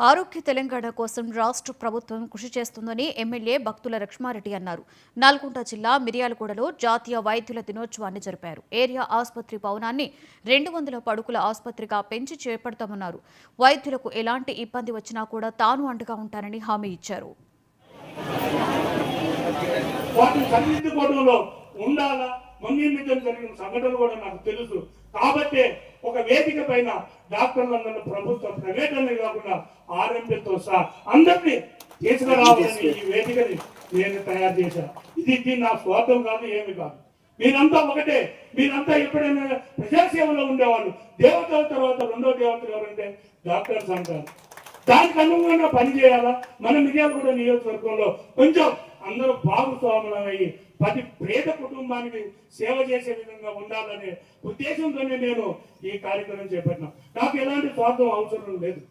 ఆరోగ్య తెలంగాణ కోసం రాష్ట్ర ప్రభుత్వం కృషి చేస్తుందని ఎమ్మెల్యే భక్తుల లక్ష్మారెడ్డి అన్నారు. నల్గొండ జిల్లా మిర్యాలగూడలో జాతీయ వైద్యుల దినోత్సవాన్ని జరిపారు. ఏరియా ఆసుపత్రి భవనాన్ని 200 పడుకుల ఆసుపత్రిగా పెంచి చేపడతామన్నారు. వైద్యులకు ఎలాంటి ఇబ్బంది వచ్చినా కూడా తాను అండగా ఉంటానని హామీ ఇచ్చారు. జరిగిన సంఘటనలు కూడా నాకు తెలుసు. కాబట్టి ఒక వేదిక పైన డాక్టర్లందరూ ప్రభుత్వ ప్రైవేట్లనే కాకుండా ఆర్ఎంపీతో సహా అందరినీ తీసుకురావాలని ఈ వేదికని నేను తయారు చేశాను. ఇది నా స్వార్థం కాదు, ఏమి కాదు. మీరంతా ఒకటే. మీరంతా ఎప్పుడైనా ప్రజాసేవలో ఉండేవాళ్ళు. దేవతల తర్వాత రెండో దేవతలు ఎవరంటే డాక్టర్స్ అంటారు. దానికి అనుగుణంగా పనిచేయాలా. మన మిర్యాలగూడ నియోజకవర్గంలో కొంచెం అందరూ భాగస్వాములమయ్యి ప్రతి పేద కుటుంబానికి సేవ చేసే విధంగా ఉండాలనే ఉద్దేశంతోనే నేను ఈ కార్యక్రమం చేపట్టినా. నాకు ఎలాంటి స్వార్థం అవసరం లేదు.